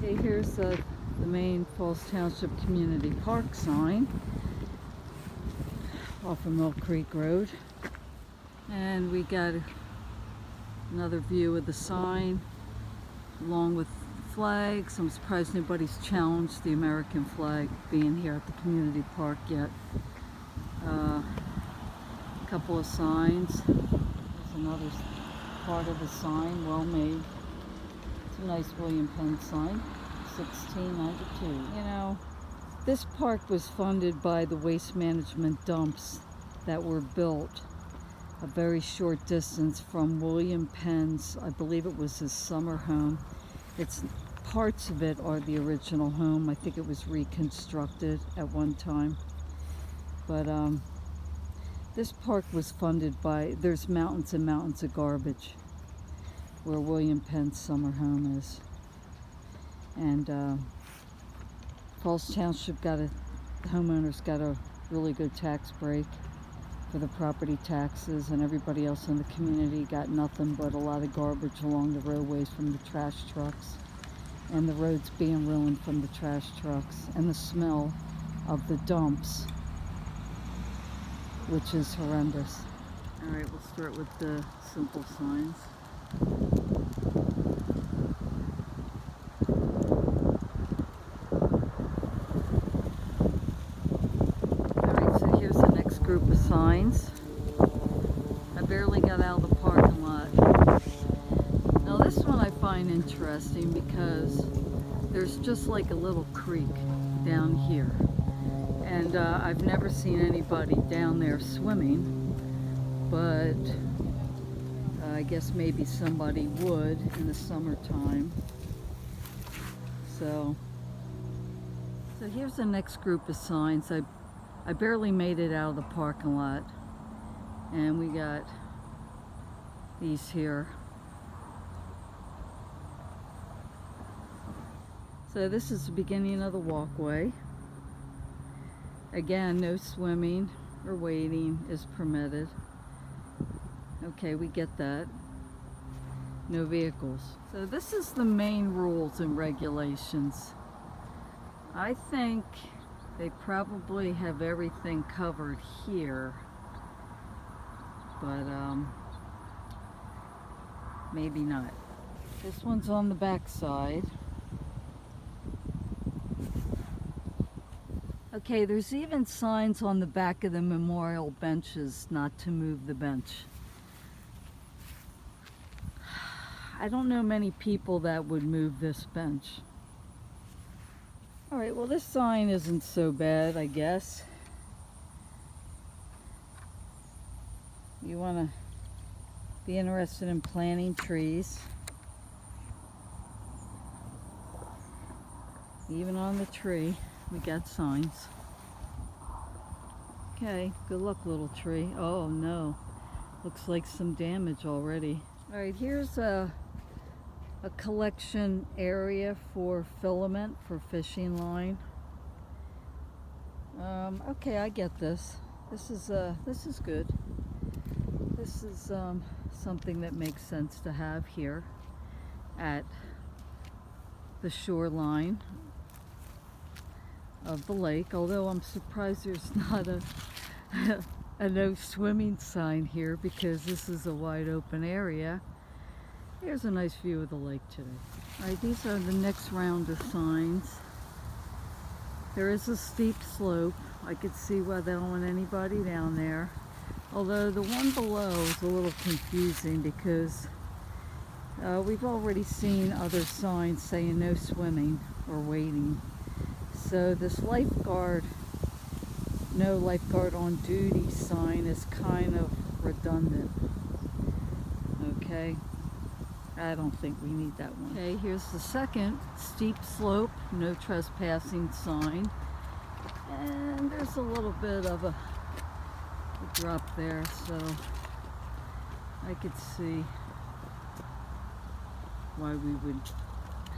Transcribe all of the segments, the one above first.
Okay, here's the main Falls Township Community Park sign off of Mill Creek Road. And we got another view of the sign along with flags. I'm surprised nobody's challenged the American flag being here at the community park yet. A couple of signs. There's another part of the sign, well made. It's a nice William Penn sign, 1692. You know, this park was funded by the waste management dumps that were built a very short distance from William Penn's, I believe it was his summer home. Parts of it are the original home. I think it was reconstructed at one time. But this park was funded by, there's mountains and mountains of garbage where William Penn's summer home is. And Falls Township the homeowners got a really good tax break for the property taxes, and everybody else in the community got nothing but a lot of garbage along the roadways from the trash trucks, and the roads being ruined from the trash trucks, and the smell of the dumps, which is horrendous. Alright, we'll start with the simple signs. Alright, so here's the next group of signs. I barely got out of the parking lot. Now this one I find interesting because there's just like a little creek down here. And I've never seen anybody down there swimming, but I guess maybe somebody would in the summertime. So here's the next group of signs. I barely made it out of the parking lot, and we got these here. So this is the beginning of the walkway. Again, no swimming or wading is permitted. Okay, we get that. No vehicles. So this is the main rules and regulations. I think they probably have everything covered here, but maybe not. This one's on the back side. Okay, there's even signs on the back of the memorial benches not to move the bench. I don't know many people that would move this bench. Alright, well this sign isn't so bad, I guess. You want to be interested in planting trees. Even on the tree, we got signs. Okay, good luck, little tree. Oh no, looks like some damage already. Alright, here's a collection area for filament for fishing line. Okay, I get this. This is good. This is something that makes sense to have here at the shoreline of the lake, although I'm surprised there's not a no swimming sign here, because this is a wide open area. Here's a nice view of the lake today. Alright, these are the next round of signs. There is a steep slope. I could see why they don't want anybody down there. Although the one below is a little confusing because we've already seen other signs saying no swimming or wading. So this no lifeguard on duty sign is kind of redundant. Okay, I don't think we need that one. Okay, here's the second steep slope, no trespassing sign. And there's a little bit of a drop there, so I could see why we would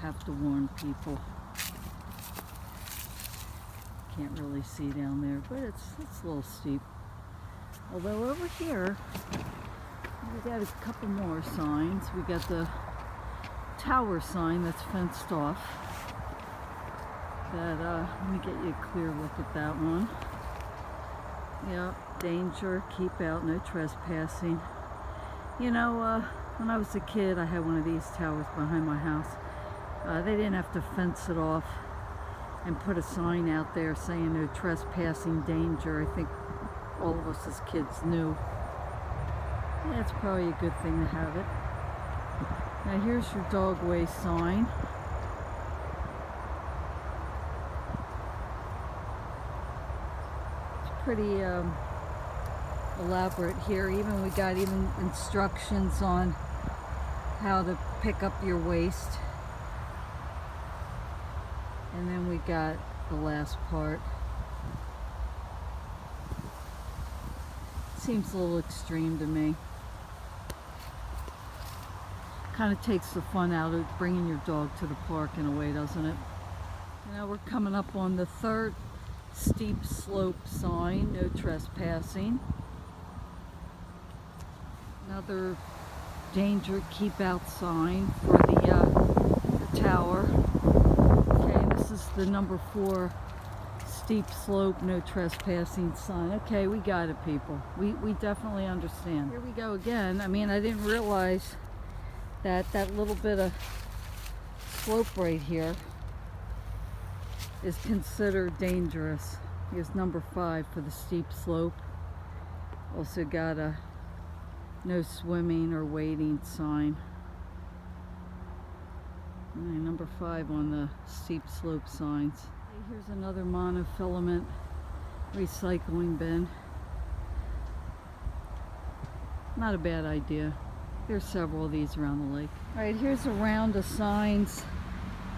have to warn people. Can't really see down there, but it's a little steep. Although over here we got a couple more signs. We got the tower sign that's fenced off. Let me get you a clear look at that one. Yep, danger, keep out, no trespassing. You know, when I was a kid, I had one of these towers behind my house. They didn't have to fence it off and put a sign out there saying no trespassing, danger. I think all of us as kids knew. Yeah, it's probably a good thing to have it. Now here's your dog waste sign. It's pretty elaborate here. We got instructions on how to pick up your waste. And then we got the last part. Seems a little extreme to me. Kind of takes the fun out of bringing your dog to the park in a way, doesn't it? Now we're coming up on the third steep slope sign, no trespassing. Another danger, keep out sign for the tower. Okay, this is the number 4 steep slope, no trespassing sign. Okay, we got it, people. We definitely understand. Here we go again. I mean, I didn't realize that little bit of slope right here is considered dangerous. Here's number 5 for the steep slope. Also got a no swimming or wading sign. And number 5 on the steep slope signs. Okay, here's another monofilament recycling bin. Not a bad idea. There's several of these around the lake. All right, here's a round of signs.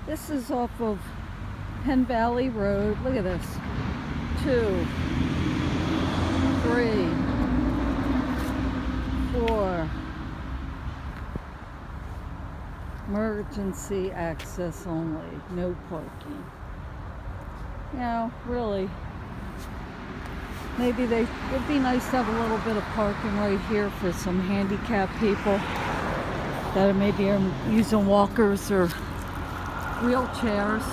This is off of Penn Valley Road. Look at this. 2, 3, 4. Emergency access only. No parking. You know, really, maybe it'd be nice to have a little bit of parking right here for some handicapped people that maybe are using walkers or wheelchairs.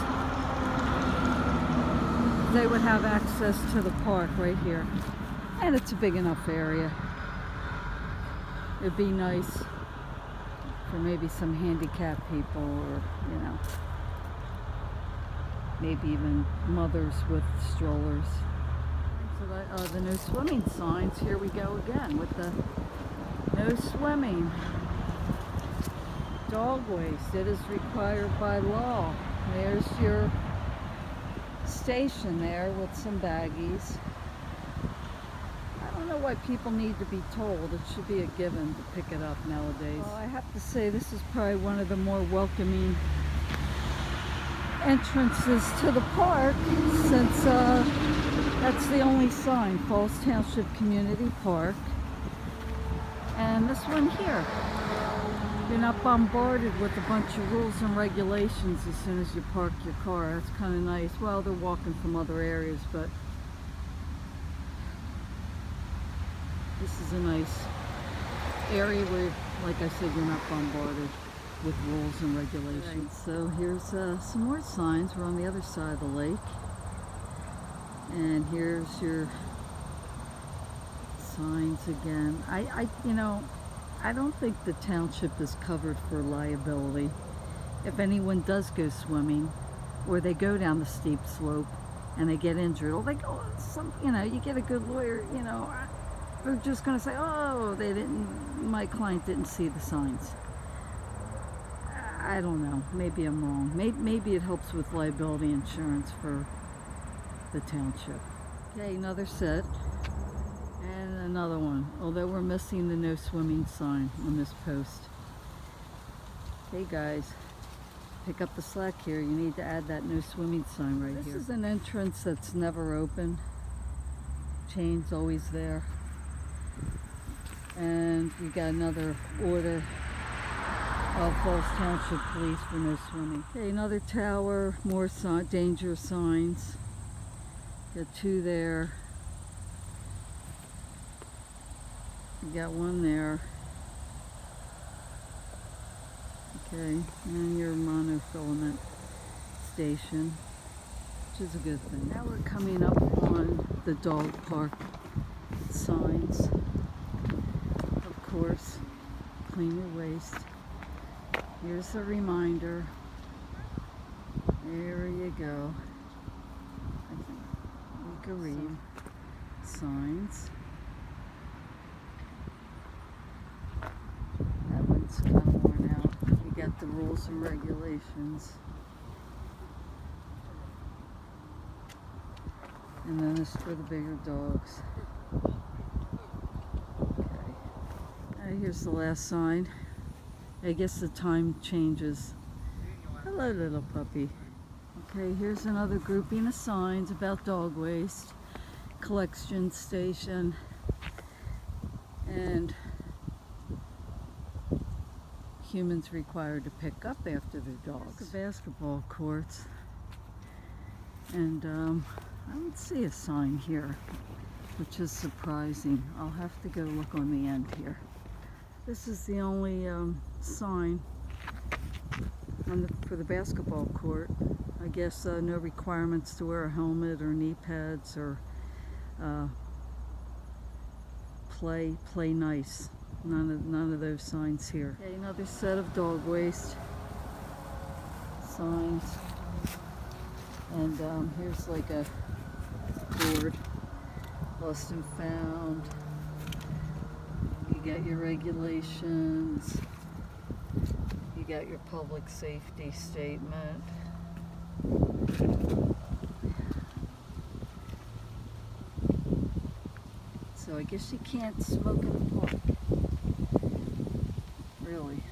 They would have access to the park right here. And it's a big enough area. It'd be nice for maybe some handicapped people, or, you know, maybe even mothers with strollers. So the no swimming signs, here we go again with the no swimming. Dog waste, it is required by law. There's your station there with some baggies. I don't know why people need to be told. It should be a given to pick it up nowadays. Well, I have to say this is probably one of the more welcoming entrances to the park, since that's the only sign, Falls Township Community Park. And this one here, you're not bombarded with a bunch of rules and regulations as soon as you park your car. That's kind of nice. Well, they're walking from other areas, but this is a nice area where, like I said, you're not bombarded with rules and regulations. Right. So here's some more signs. We're on the other side of the lake. And here's your signs again. You know, I don't think the township is covered for liability. If anyone does go swimming, or they go down the steep slope and they get injured, or they go, you know, you get a good lawyer, you know, they're just going to say, oh, my client didn't see the signs. I don't know. Maybe I'm wrong. Maybe it helps with liability insurance for the township. Okay, another set. And another one. Although we're missing the no swimming sign on this post. Hey guys, pick up the slack here. You need to add that no swimming sign right here. This is an entrance that's never open. Chain's always there. And we got another order of Falls Township Police for no swimming. Okay, another tower, more danger signs. Got 2 there. We got 1 there. Okay, and your monofilament station. which is a good thing. Now we're coming up on the dog park signs. Of course, clean your waste. Here's a reminder. There you go. I think you can read signs. That one's kind of worn out. You got the rules and regulations. And then this is for the bigger dogs. Okay. Here's the last sign. I guess the time changes. Hello, little puppy. Okay, here's another grouping of signs about dog waste, collection station, and humans required to pick up after their dogs. The basketball courts. And I don't see a sign here, which is surprising. I'll have to go look on the end here. This is the only sign for the basketball court. I guess no requirements to wear a helmet or knee pads or play nice. None of those signs here. Okay, another set of dog waste signs. And here's like a board, lost and found. You got your regulations. You got your public safety statement. So I guess you can't smoke in the park. Really.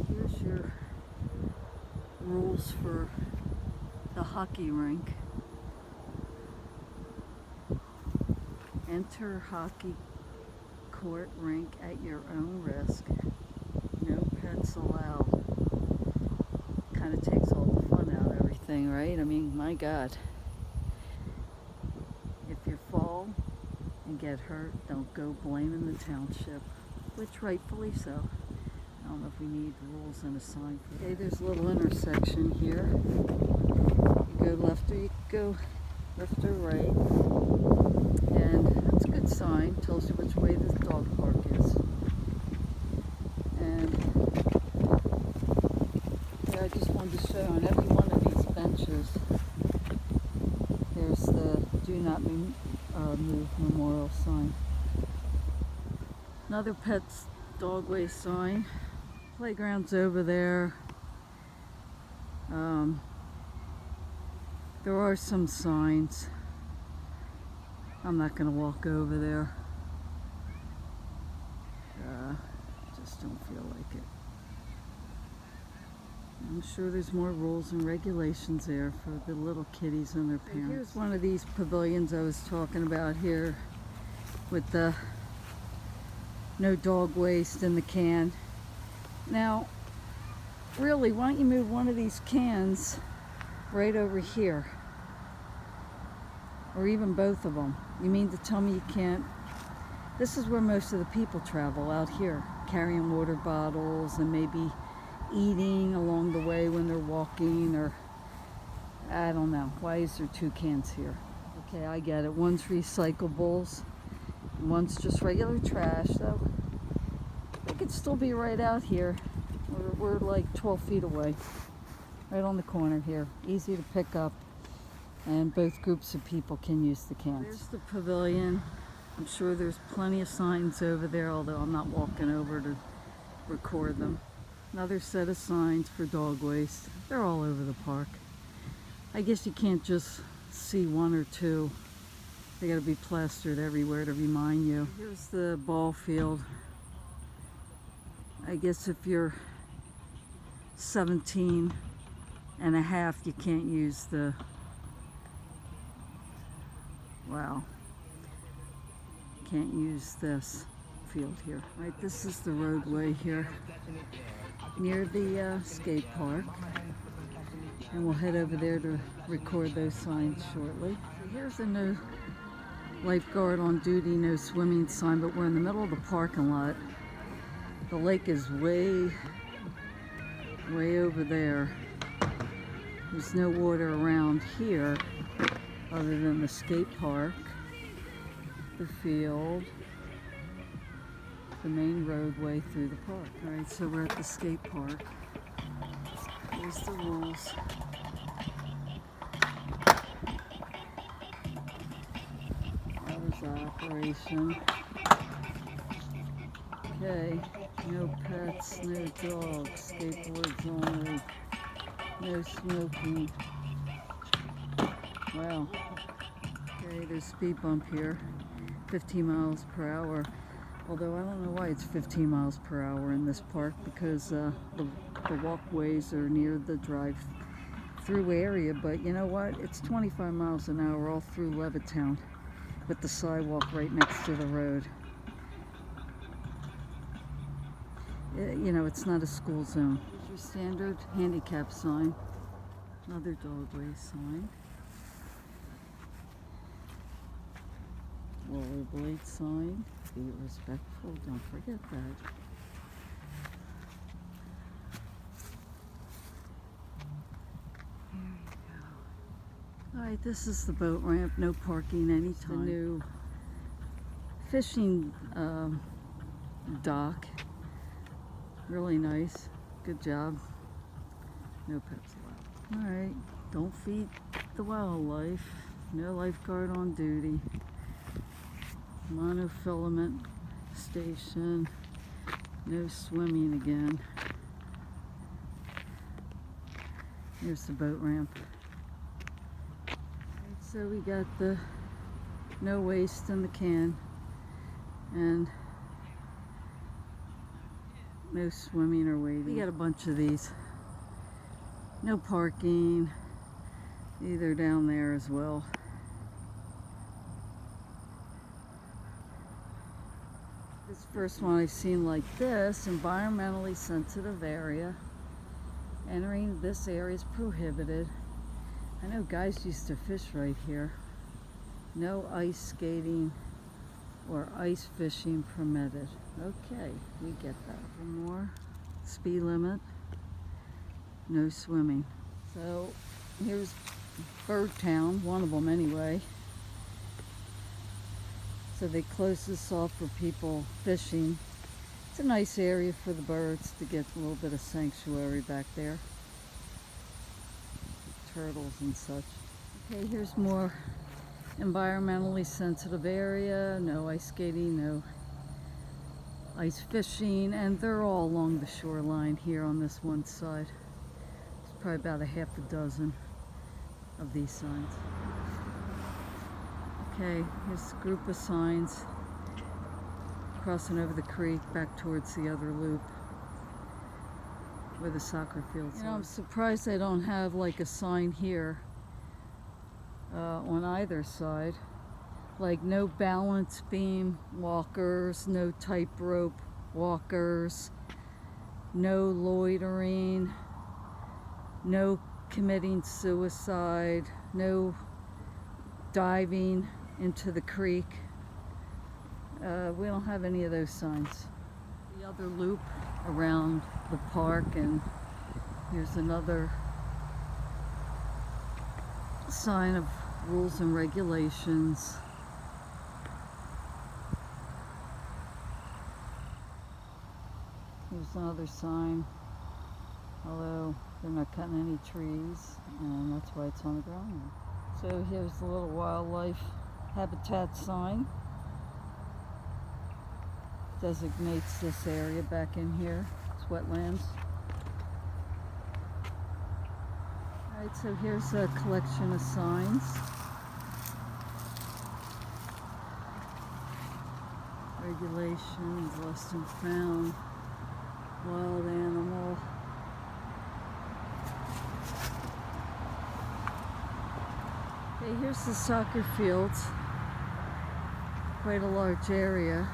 Here's your rules for the hockey rink. Enter hockey court rink at your own risk. No pets allowed. Kind of takes all the fun out of everything, right? I mean, my God. If you fall and get hurt, don't go blaming the township, which rightfully so. I don't know if we need rules and a sign for that. Okay, there's a little intersection here. You go left or you go left or right. And that's a good sign. Tells you which way the dog park is. And yeah, I just wanted to show on every one of these benches, there's the do not move memorial sign. Another pet's dog waste sign. Playground's over there. There are some signs. I'm not going to walk over there. Just don't feel like it. I'm sure there's more rules and regulations there for the little kitties and their parents. Here's one of these pavilions I was talking about here with the no dog waste in the can. Now, really, why don't you move one of these cans right over here? Or even both of them. You mean to tell me you can't? This is where most of the people travel, out here, carrying water bottles and maybe eating along the way when they're walking, or I don't know. Why is there two cans here? Okay, I get it. One's recyclables, one's just regular trash, though. They could still be right out here. We're like 12 feet away, right on the corner here. Easy to pick up, and both groups of people can use the cans. There's the pavilion. I'm sure there's plenty of signs over there, although I'm not walking over to record them. Another set of signs for dog waste. They're all over the park. I guess you can't just see one or two. They gotta be plastered everywhere to remind you. Here's the ball field. I guess if you're 17 and a half, you can't use the, wow, can't use this field here. Right, this is the roadway here near the skate park, and we'll head over there to record those signs shortly. Here's a no lifeguard on duty, no swimming sign, but we're in the middle of the parking lot. The lake is way over there. There's no water around here other than the skate park, the field, the main roadway through the park. Alright, so we're at the skate park. Here's the rules. Hours of operation. Okay, no pets, no dogs, skateboards only, no smoking. Wow. Okay, there's a speed bump here, 15 miles per hour. Although I don't know why it's 15 miles per hour in this park, because the walkways are near the drive-through area. But you know what? It's 25 miles an hour all through Levittown, with the sidewalk right next to the road. You know, it's not a school zone. Here's your standard handicap sign. Another dogway sign. Rollerblade sign. Be respectful, don't forget that. There you go. Alright, this is the boat ramp. No parking anytime. The new fishing dock. Really nice. Good job. No pets allowed. Alright, don't feed the wildlife. No lifeguard on duty. Monofilament station. No swimming again. Here's the boat ramp. Alright, so we got the no waste in the can. And no swimming or wading. We got a bunch of these. No parking. Either down there as well. This first one I've seen like this. Environmentally sensitive area. Entering this area is prohibited. I know guys used to fish right here. No ice skating or ice fishing permitted. Okay, we get that. One more. Speed limit. No swimming. So here's Bird Town, one of them anyway. So they close this off for people fishing. It's a nice area for the birds to get a little bit of sanctuary back there. Turtles and such. Okay, here's more environmentally sensitive area. No ice skating, no ice fishing, and they're all along the shoreline here on this one side. There's probably about a half a dozen of these signs. Okay, here's a group of signs crossing over the creek back towards the other loop where the soccer fields are. I'm surprised they don't have like a sign here on either side. Like no balance beam walkers, no tightrope walkers, no loitering, no committing suicide, no diving into the creek. We don't have any of those signs. The other loop around the park, and here's another sign of rules and regulations. Here's another sign, although they're not cutting any trees, and that's why it's on the ground now. So here's the little wildlife habitat sign. Designates this area back in here. It's wetlands. Alright, so here's a collection of signs. Regulations, lost and found, wild animal. Okay, here's the soccer fields. Quite a large area.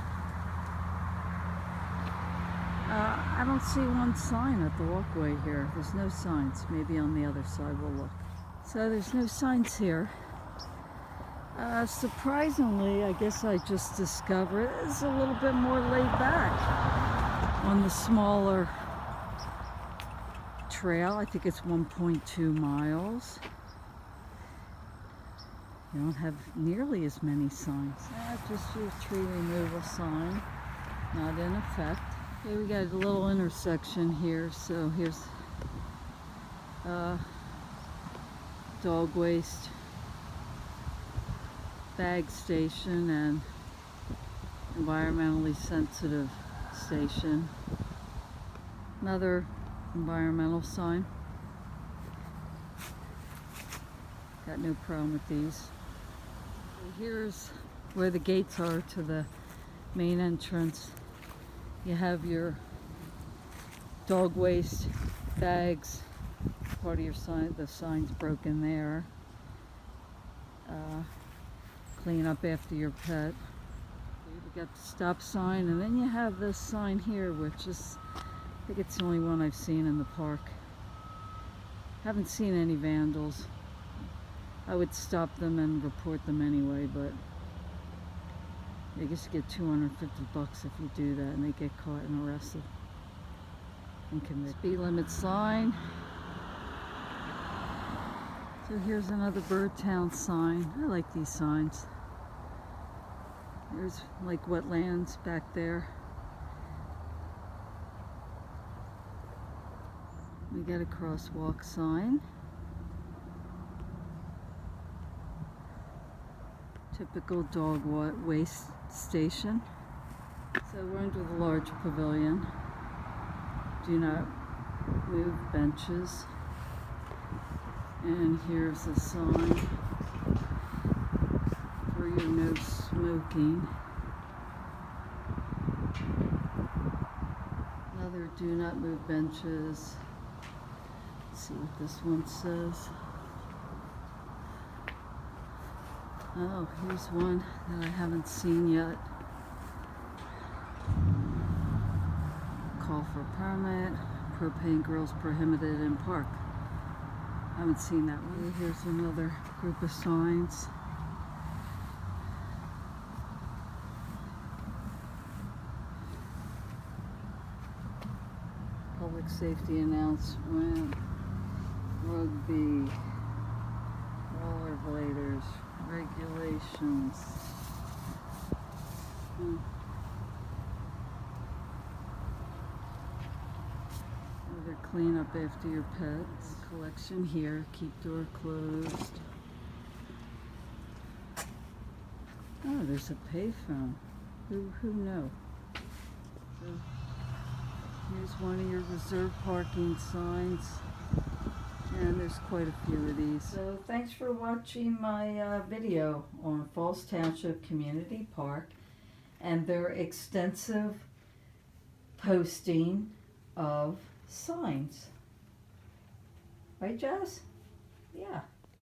I don't see one sign at the walkway here. There's no signs. Maybe on the other side we'll look. So there's no signs here. Surprisingly, I guess I just discovered it's a little bit more laid back on the smaller trail. I think it's 1.2 miles. You don't have nearly as many signs. Just your tree removal sign, not in effect. Okay, we got a little intersection here. So here's dog waste bag station and environmentally sensitive station. Another environmental sign. Got no problem with these. So here's where the gates are to the main entrance. You have your dog waste bags. Part of your sign, the sign's broken there. Clean up after your pet. You got the stop sign, and then you have this sign here, which is, I think it's the only one I've seen in the park. Haven't seen any vandals. I would stop them and report them anyway, but I guess you get $250 if you do that, and they get caught and arrested and convicted. Speed limit sign. So here's another Birdtown sign. I like these signs. There's like wetlands back there. We got a crosswalk sign. Typical dog waste station. So we're under the large pavilion. Do not move benches. And here's a sign for your no smoking. Another do not move benches. Let's see what this one says. Oh, here's one that I haven't seen yet. Call for permit. Propane grills prohibited in park. I haven't seen that one. Here's another group of signs. Public safety announcement, rugby, rollerbladers, regulations. Another clean up after your pets. Collection here, keep door closed. Oh, there's a payphone. Who knew? So, here's one of your reserved parking signs. And there's quite a few of these. So thanks for watching my video on Falls Township Community Park and their extensive posting of signs. Right, Jazz? Yeah.